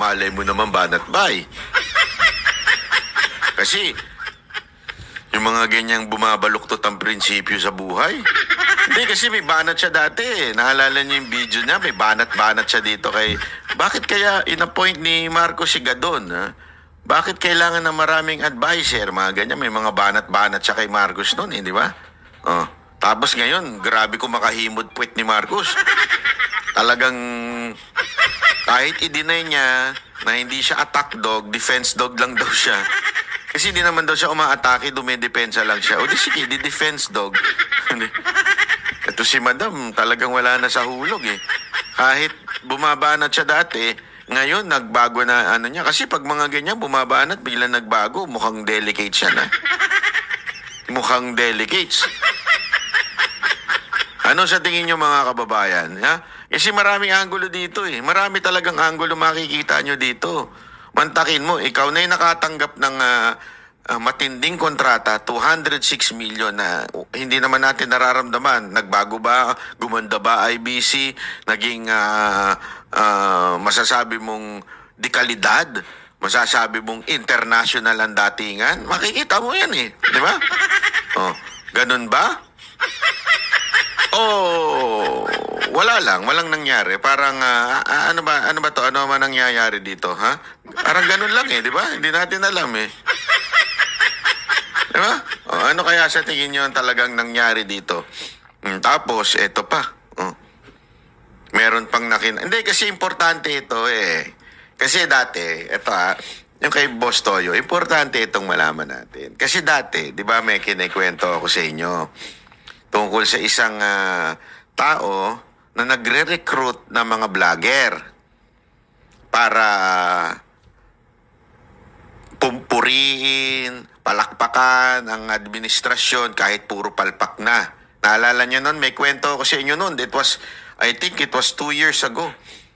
malay mo naman banat bay. Kasi, yung mga ganyang bumabaluktot ang prinsipyo sa buhay. Hindi, kasi may banat siya dati. Naalala niyo yung video niya, may banat-banat siya dito kay... Bakit kaya in-appoint ni Marcos si Gadon, ha? Bakit kailangan ng maraming advisor, mga ganyan? May mga banat-banat siya kay Marcos noon, di ba? Oh. Tapos ngayon, grabe ko makahimod puwet ni Marcos. Talagang kahit i-deny niya na hindi siya attack dog, defense dog lang daw siya. Kasi hindi naman daw siya umaatake, dumidepensa lang siya. O di sige, di defense dog. Ito si Madam, talagang wala na sa hulog eh. Kahit bumabanat siya dati, ngayon nagbago na ano niya. Kasi pag mga ganyan bumabanat, bigla nagbago, mukhang delicate siya na. Mukhang delicates. Ano sa tingin niyo mga kababayan? Ha? Kasi maraming anggulo dito eh. Marami talagang anggulo makikita nyo dito. Mantakin mo, ikaw na yung nakatanggap ng matinding kontrata, 206 million na hindi naman natin nararamdaman. Nagbago ba? Gumanda ba IBC? Naging masasabi mong dekalidad? Masasabi mong international ang datingan? Makikita mo yan eh. Di ba? Oh, ganun ba? Oh, wala lang, walang nangyari. Parang ano ba to? Ano man nangyayari dito, ha? Parang ganun lang eh, di ba? Hindi natin alam eh. Di ba? Oh, ano kaya sa tingin niyo ang talagang nangyari dito? Tapos eto pa. Oh. Meron pang Hindi kasi importante ito eh. Kasi dati, eto yung kay Boss Toyo, importante itong malaman natin. Kasi dati, di ba may kinikwento ako sa inyo tungkol sa isang tao na nagre-recruit ng mga vlogger para pumpuriin, palakpakan ang administrasyon kahit puro palpak na. Naalala nyo nun? May kwento ko sa inyo nun. I think it was 2 years ago.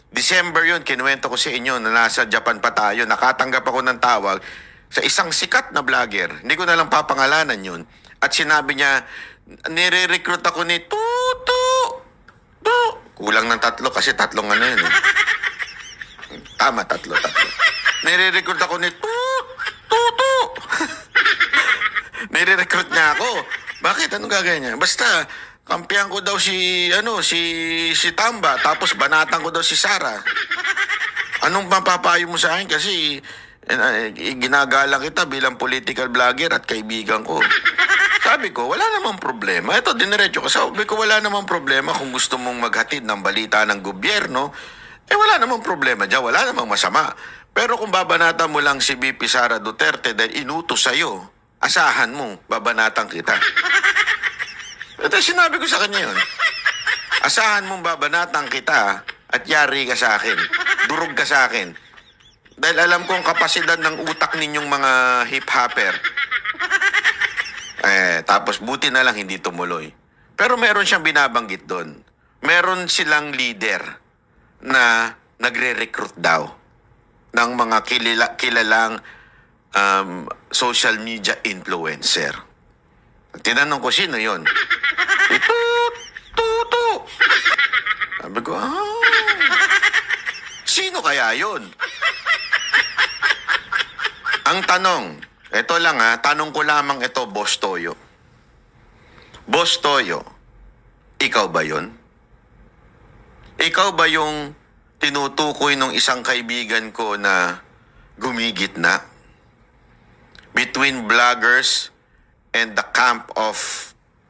December yun, kinuwento ko sa inyo na nasa Japan pa tayo. Nakatanggap ako ng tawag sa isang sikat na vlogger. Hindi ko na lang papangalanan yun. At sinabi niya, nire-recruit ako ni Tutu. Kulang ng 3 kasi 3 ano yun eh. Tama, 3. Nire-recruit ako ni Tutu. Nire-recruit niya ako. Bakit? Anong gagawin niya? Basta, kampihan ko daw si Tamba, tapos banatan ko daw si Sara. Anong mapapayo mo sa akin? Kasi ginagalang kita bilang political vlogger at kaibigan ko. Sabi ko, wala namang problema. Ito, diniretso ko. Sabi ko, wala namang problema kung gusto mong maghatid ng balita ng gobyerno. Wala namang problema dyan. Wala namang masama. Pero kung babanatan mo lang si VP Sara Duterte dahil inutos sa'yo, asahan mo, babanatan kita. Ito, sinabi ko sa kanya yun. Asahan mong babanatan kita at yari ka sa akin. Durog ka sa akin. Dahil alam ko ang kapasidad ng utak ninyong mga hip-hopper. Tapos buti na lang hindi tumuloy. Pero meron siyang binabanggit doon. Meron silang leader na nagre-recruit daw ng mga kilalang social media influencer. Tinanong ko, sino yon? Tutu! Sabi ko, sino kaya yon? Ang tanong, ito lang tanong ko lamang ito, Boss Toyo. Boss Toyo, ikaw ba yon? Ikaw ba yung tinutukoy ng isang kaibigan ko na gumigit na between vloggers and the camp of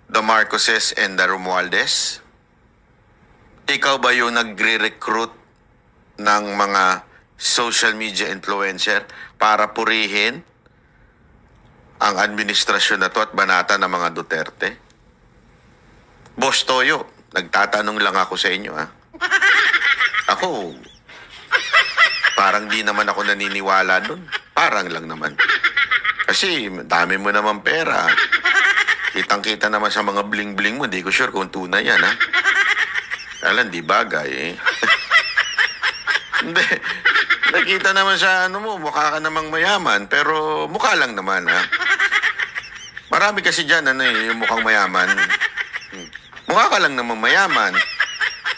the Marcoses and the Romualdez? Ikaw ba yung nagre-recruit ng mga social media influencer para purihin ang administrasyon na to at banata ng mga Duterte? Boss Toyo, nagtatanong lang ako sa inyo Ako, parang di naman ako naniniwala dun. Parang lang naman. Kasi dami mo naman pera. Kitang-kita naman sa mga bling-bling mo. Hindi ko sure kung tunay yan, Alam, di bagay, Hindi. Nakita naman sa mo, mukha ka namang mayaman. Pero mukha lang naman, Marami kasi dyan, yung mukhang mayaman. Mukha ka lang namang mayaman.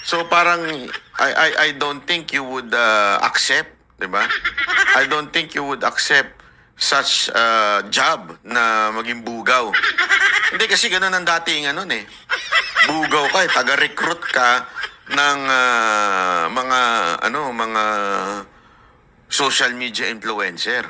So parang, I don't think you would accept 'di ba? I don't think you would accept such job na maging bugaw. Hindi kasi ganun ang dating ano eh. Bugaw ka, taga-recruit ka ng mga social media influencer.